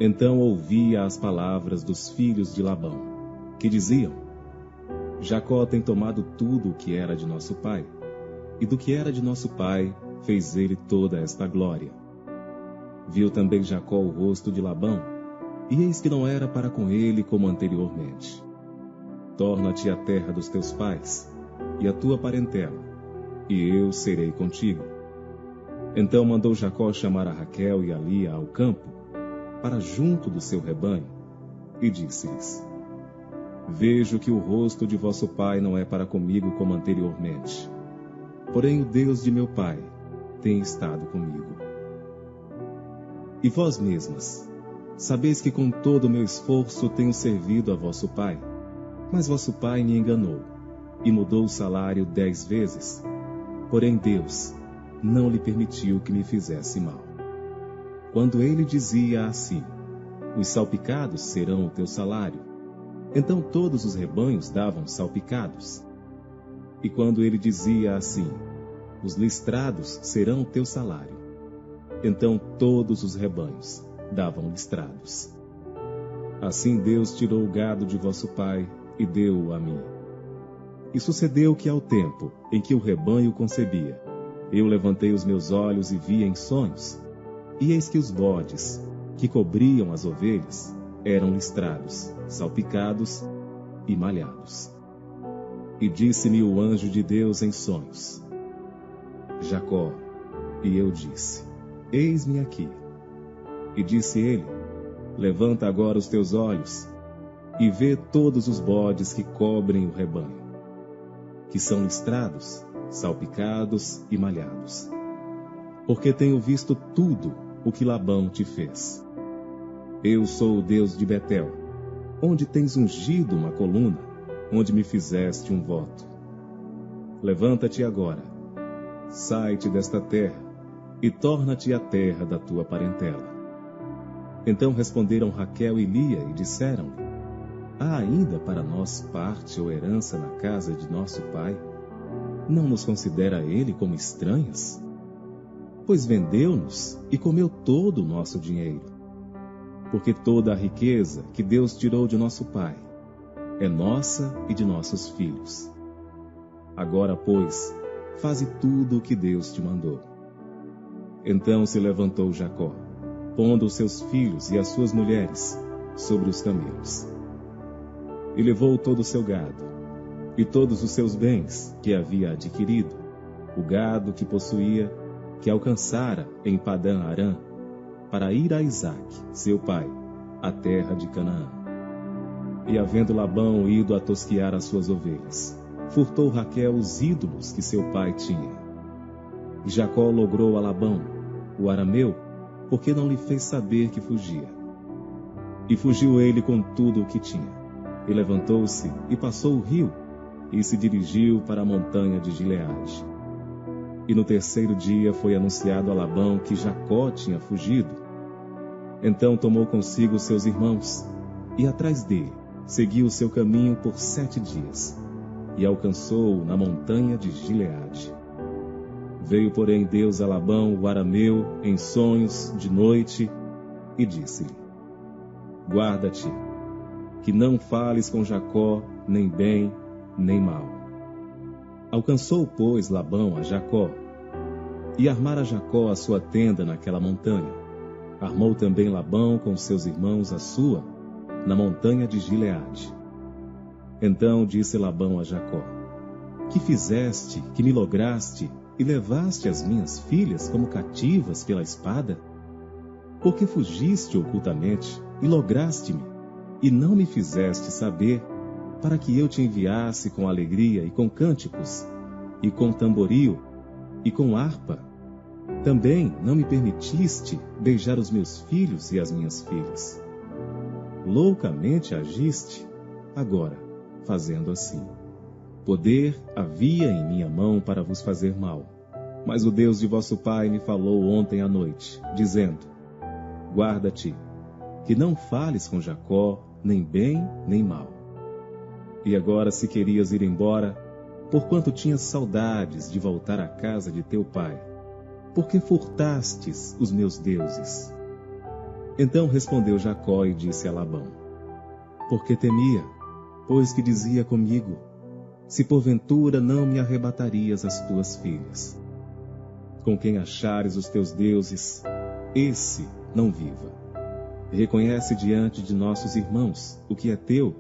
Então ouvi as palavras dos filhos de Labão, que diziam: Jacó tem tomado tudo o que era de nosso pai, e do que era de nosso pai fez ele toda esta glória. Viu também Jacó o rosto de Labão, e eis que não era para com ele como anteriormente. Torna-te à terra dos teus pais, e à tua parentela, e eu serei contigo. Então mandou Jacó chamar a Raquel e a Lia ao campo, para junto do seu rebanho, e disse-lhes: Vejo que o rosto de vosso pai não é para comigo como anteriormente. Porém o Deus de meu pai tem estado comigo. E vós mesmas, sabeis que com todo o meu esforço tenho servido a vosso pai, mas vosso pai me enganou, e mudou o salário 10 vezes. Porém Deus não lhe permitiu que me fizesse mal. Quando ele dizia assim: Os salpicados serão o teu salário, então todos os rebanhos davam salpicados. E quando ele dizia assim: Os listrados serão o teu salário, então todos os rebanhos davam listrados. Assim Deus tirou o gado de vosso pai e deu-o a mim. E sucedeu que ao tempo em que o rebanho concebia, eu levantei os meus olhos e vi em sonhos, e eis que os bodes, que cobriam as ovelhas, eram listrados, salpicados e malhados. E disse-me o anjo de Deus em sonhos: Jacó. E eu disse: Eis-me aqui. E disse ele: Levanta agora os teus olhos, e vê todos os bodes que cobrem o rebanho, que são listrados, salpicados e malhados. Porque tenho visto tudo o que Labão te fez. Eu sou o Deus de Betel, onde tens ungido uma coluna, onde me fizeste um voto. Levanta-te agora, sai-te desta terra, e torna-te à terra da tua parentela. Então responderam Raquel e Lia e disseram-lhe: Há ainda para nós parte ou herança na casa de nosso pai? Não nos considera ele como estranhas? Pois vendeu-nos e comeu todo o nosso dinheiro. Porque toda a riqueza que Deus tirou de nosso pai é nossa e de nossos filhos. Agora, pois, faze tudo o que Deus te mandou. Então se levantou Jacó, pondo os seus filhos e as suas mulheres sobre os camelos. E levou todo o seu gado, e todos os seus bens que havia adquirido, o gado que possuía, que alcançara em Padã-Arã, para ir a Isaque, seu pai, à terra de Canaã. E havendo Labão ido a tosquiar as suas ovelhas, furtou Raquel os ídolos que seu pai tinha. E Jacó logrou a Labão, o arameu, porque não lhe fez saber que fugia. E fugiu ele com tudo o que tinha. E levantou-se e passou o rio, e se dirigiu para a montanha de Gileade. E no 3º dia foi anunciado a Labão que Jacó tinha fugido. Então tomou consigo seus irmãos, e atrás dele seguiu o seu caminho por 7 dias, e alcançou-o na montanha de Gileade. Veio, porém, Deus a Labão, o arameu, em sonhos de noite, e disse-lhe: Guarda-te, que não fales com Jacó, nem bem, nem mal. Alcançou, pois, Labão a Jacó, e armara Jacó a sua tenda naquela montanha. Armou também Labão com seus irmãos a sua, na montanha de Gileade. Então disse Labão a Jacó: Que fizeste, que me lograste, e levaste as minhas filhas como cativas pela espada? Porque fugiste ocultamente, e lograste-me, e não me fizeste saber, para que eu te enviasse com alegria e com cânticos, e com tamboril, e com harpa. Também não me permitiste beijar os meus filhos e as minhas filhas. Loucamente agiste, agora, fazendo assim. Poder havia em minha mão para vos fazer mal, mas o Deus de vosso pai me falou ontem à noite, dizendo: Guarda-te, que não fales com Jacó, nem bem, nem mal. E agora, se querias ir embora, porquanto tinhas saudades de voltar à casa de teu pai, porque furtastes os meus deuses? Então respondeu Jacó e disse a Labão: Porque temia, pois que dizia comigo: Se porventura não me arrebatarias as tuas filhas. Com quem achares os teus deuses, esse não viva. Reconhece diante de nossos irmãos o que é teu,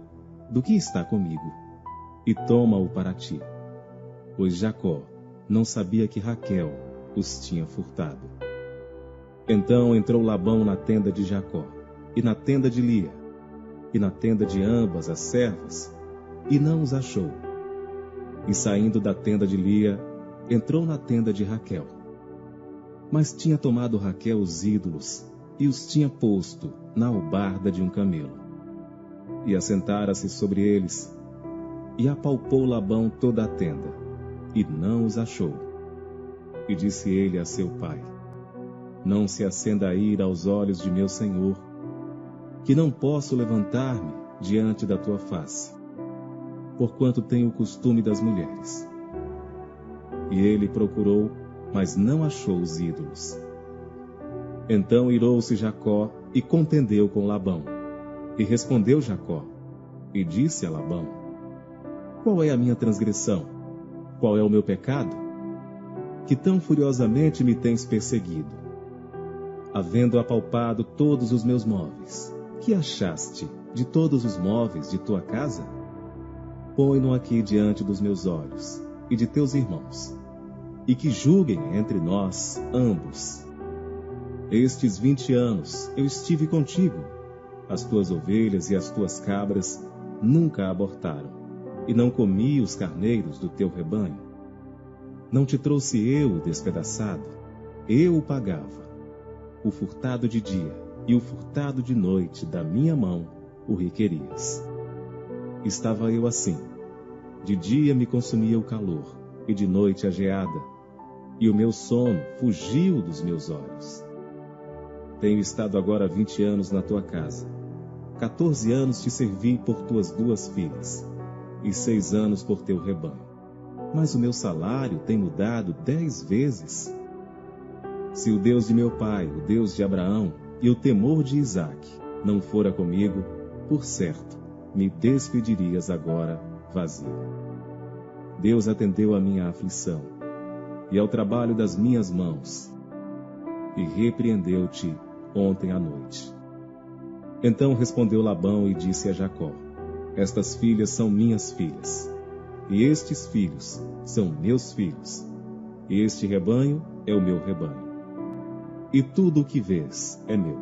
do que está comigo, e toma-o para ti. Pois Jacó não sabia que Raquel os tinha furtado. Então entrou Labão na tenda de Jacó, e na tenda de Lia, e na tenda de ambas as servas, e não os achou. E saindo da tenda de Lia, entrou na tenda de Raquel. Mas tinha tomado Raquel os ídolos, e os tinha posto na albarda de um camelo. E assentara-se sobre eles, e apalpou Labão toda a tenda, e não os achou. E disse ele a seu pai: Não se acenda a ira aos olhos de meu senhor, que não posso levantar-me diante da tua face, porquanto tenho o costume das mulheres. E ele procurou, mas não achou os ídolos. Então irou-se Jacó e contendeu com Labão. E respondeu Jacó, e disse a Labão: Qual é a minha transgressão? Qual é o meu pecado? Que tão furiosamente me tens perseguido? Havendo apalpado todos os meus móveis, que achaste de todos os móveis de tua casa? Põe-no aqui diante dos meus olhos e de teus irmãos, e que julguem entre nós ambos. Estes 20 anos eu estive contigo, as tuas ovelhas e as tuas cabras nunca abortaram, e não comi os carneiros do teu rebanho. Não te trouxe eu o despedaçado, eu o pagava. O furtado de dia e o furtado de noite da minha mão o requerias. Estava eu assim, de dia me consumia o calor, e de noite a geada, e o meu sono fugiu dos meus olhos. Tenho estado agora 20 anos na tua casa. 14 anos te servi por tuas 2 filhas, e 6 anos por teu rebanho. Mas o meu salário tem mudado 10 vezes. Se o Deus de meu pai, o Deus de Abraão, e o temor de Isaque não fora comigo, por certo, me despedirias agora vazio. Deus atendeu à minha aflição, e ao trabalho das minhas mãos, e repreendeu-te ontem à noite. Então respondeu Labão e disse a Jacó: Estas filhas são minhas filhas, e estes filhos são meus filhos, e este rebanho é o meu rebanho. E tudo o que vês é meu.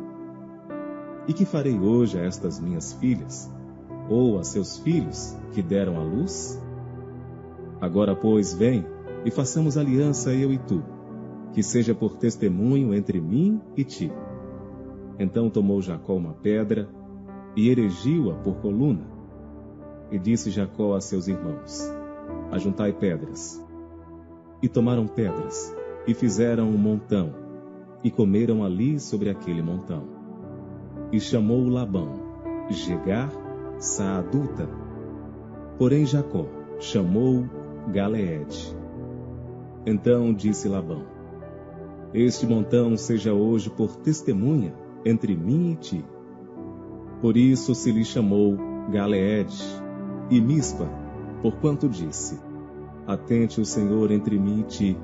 E que farei hoje a estas minhas filhas, ou a seus filhos que deram à luz? Agora, pois, vem e façamos aliança eu e tu, que seja por testemunho entre mim e ti. Então tomou Jacó uma pedra e erigiu-a por coluna. E disse Jacó a seus irmãos: Ajuntai pedras. E tomaram pedras, e fizeram um montão, e comeram ali sobre aquele montão. E chamou Labão Jegar Saaduta. Porém Jacó chamou Galeede. Então disse Labão: Este montão seja hoje por testemunha entre mim e ti. Por isso se lhe chamou Galeede, e Mispa, porquanto disse: Atente o Senhor entre mim e ti,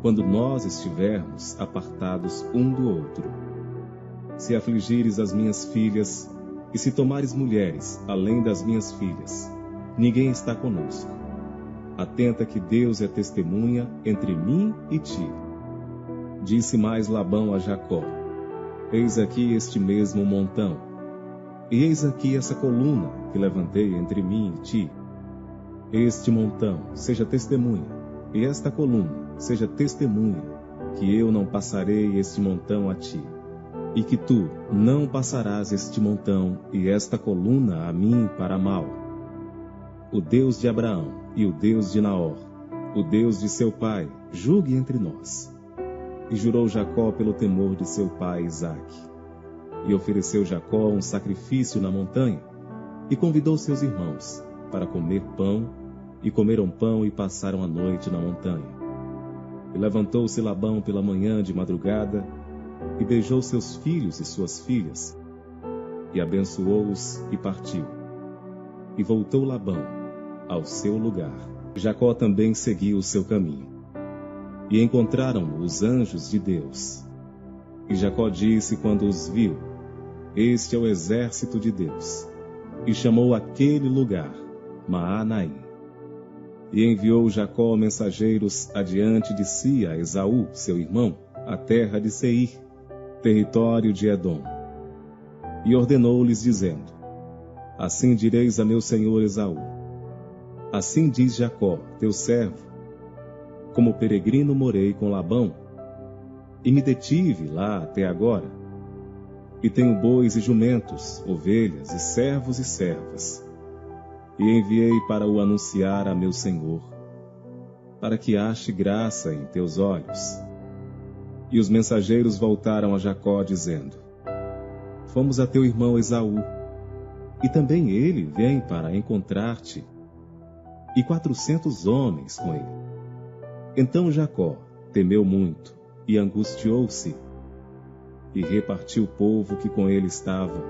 quando nós estivermos apartados um do outro. Se afligires as minhas filhas, e se tomares mulheres além das minhas filhas, ninguém está conosco. Atenta que Deus é testemunha entre mim e ti. Disse mais Labão a Jacó: Eis aqui este mesmo montão, e eis aqui essa coluna que levantei entre mim e ti. Este montão seja testemunha, e esta coluna seja testemunha, que eu não passarei este montão a ti, e que tu não passarás este montão e esta coluna a mim para mal. O Deus de Abraão e o Deus de Naor, o Deus de seu pai, julgue entre nós. E jurou Jacó pelo temor de seu pai Isaque. E ofereceu Jacó um sacrifício na montanha, e convidou seus irmãos para comer pão, e comeram pão e passaram a noite na montanha. E levantou-se Labão pela manhã de madrugada, e beijou seus filhos e suas filhas, e abençoou-os e partiu. E voltou Labão ao seu lugar. Jacó também seguiu o seu caminho. E encontraram os anjos de Deus. E Jacó disse quando os viu: Este é o exército de Deus. E chamou aquele lugar Maanaim. E enviou Jacó mensageiros adiante de si a Esaú, seu irmão, à terra de Seir, território de Edom. E ordenou-lhes, dizendo: Assim direis a meu senhor Esaú: Assim diz Jacó, teu servo: Como peregrino morei com Labão, e me detive lá até agora. E tenho bois e jumentos, ovelhas e servos e servas. E enviei para o anunciar a meu senhor, para que ache graça em teus olhos. E os mensageiros voltaram a Jacó, dizendo: Fomos a teu irmão Esaú, e também ele vem para encontrar-te, e 400 homens com ele. Então Jacó temeu muito, e angustiou-se, e repartiu o povo que com ele estava,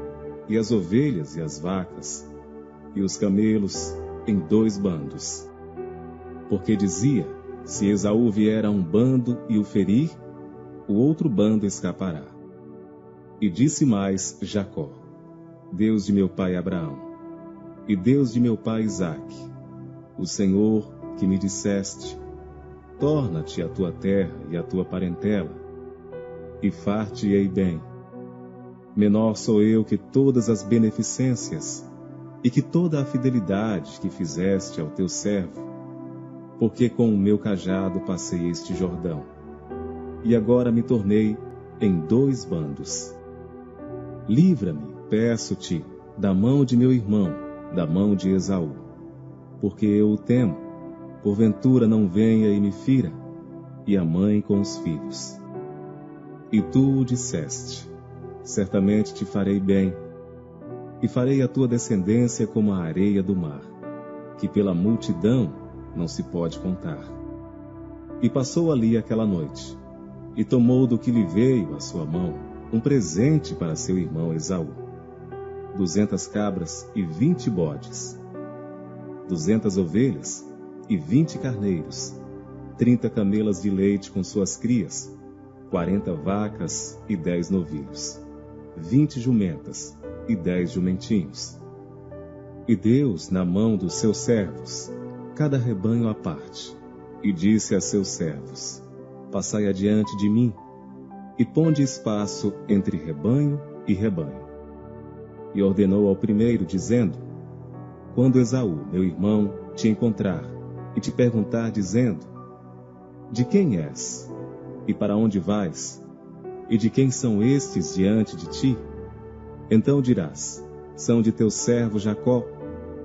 e as ovelhas e as vacas, e os camelos em 2 bandos. Porque dizia: Se Esaú vier a um bando e o ferir, o outro bando escapará. E disse mais Jacó: Deus de meu pai Abraão, e Deus de meu pai Isaque, o Senhor que me disseste: Torna-te à tua terra e à tua parentela, e far-te-ei bem. Menor sou eu que todas as beneficências, e que toda a fidelidade que fizeste ao teu servo, porque com o meu cajado passei este Jordão, e agora me tornei em 2 bandos. Livra-me, peço-te, da mão de meu irmão, da mão de Esaú, porque eu o temo, porventura não venha e me fira, e a mãe com os filhos. E tu o disseste: Certamente te farei bem, e farei a tua descendência como a areia do mar, que pela multidão não se pode contar. E passou ali aquela noite, e tomou do que lhe veio à sua mão um presente para seu irmão Esaú: 200 cabras e 20 bodes, 200 ovelhas e 20 carneiros, 30 camelas de leite com suas crias, 40 vacas e 10 novilhos, 20 jumentas e 10 jumentinhos. E deu-os na mão dos seus servos, cada rebanho à parte, e disse a seus servos: Passai adiante de mim, e ponde espaço entre rebanho e rebanho. E ordenou ao primeiro, dizendo: Quando Esaú, meu irmão, te encontrar, e te perguntar, dizendo: De quem és? E para onde vais? E de quem são estes diante de ti? Então dirás: São de teu servo Jacó,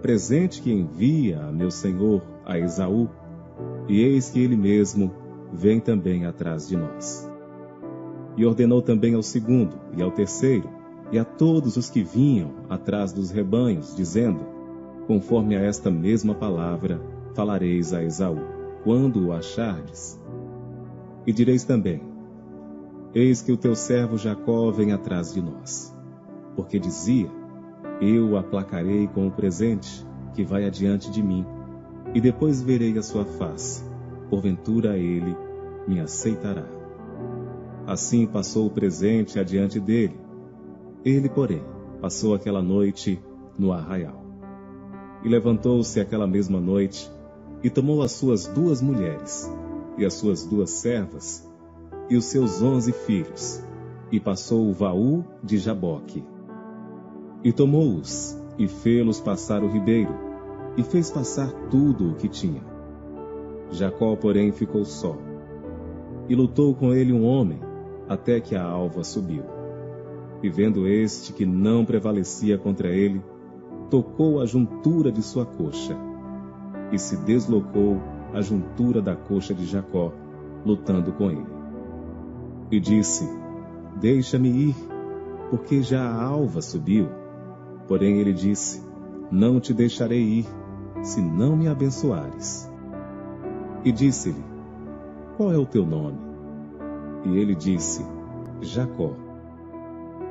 presente que envia a meu senhor, a Esaú, e eis que ele mesmo vem também atrás de nós. E ordenou também ao segundo, e ao terceiro, e a todos os que vinham atrás dos rebanhos, dizendo: Conforme a esta mesma palavra, falareis a Esaú, quando o achardes. E direis também: Eis que o teu servo Jacó vem atrás de nós. Porque dizia: Eu o aplacarei com o presente, que vai adiante de mim, e depois verei a sua face, porventura ele me aceitará. Assim passou o presente adiante dele. Ele, porém, passou aquela noite no arraial. E levantou-se aquela mesma noite, e tomou as suas 2 mulheres, e as suas 2 servas, e os seus 11 filhos, e passou o vaú de Jaboque. E tomou-os, e fê-los passar o ribeiro, e fez passar tudo o que tinha. Jacó, porém, ficou só. E lutou com ele um homem, até que a alva subiu. E vendo este que não prevalecia contra ele, tocou a juntura de sua coxa, e se deslocou a juntura da coxa de Jacó, lutando com ele. E disse: Deixa-me ir, porque já a alva subiu. Porém ele disse: Não te deixarei ir, se não me abençoares. E disse-lhe: Qual é o teu nome? E ele disse: Jacó.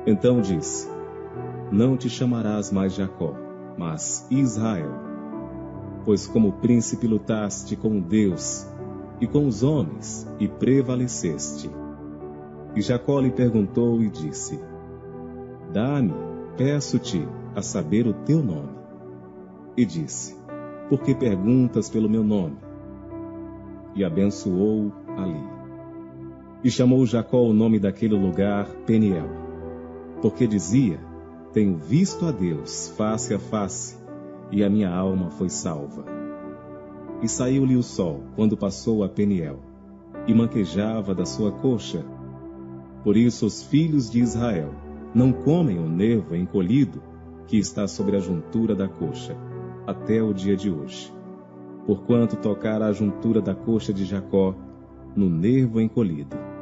Então disse: Não te chamarás mais Jacó, mas Israel, pois como príncipe lutaste com Deus e com os homens, e prevaleceste. E Jacó lhe perguntou e disse: Dá-me, peço-te, a saber o teu nome. E disse: Por que perguntas pelo meu nome? E abençoou ali. E chamou Jacó o nome daquele lugar Peniel, porque dizia: Tenho visto a Deus face a face, e a minha alma foi salva. E saiu-lhe o sol quando passou a Peniel, e manquejava da sua coxa. Por isso os filhos de Israel não comem o nervo encolhido que está sobre a juntura da coxa, até o dia de hoje. Porquanto tocara a juntura da coxa de Jacó no nervo encolhido.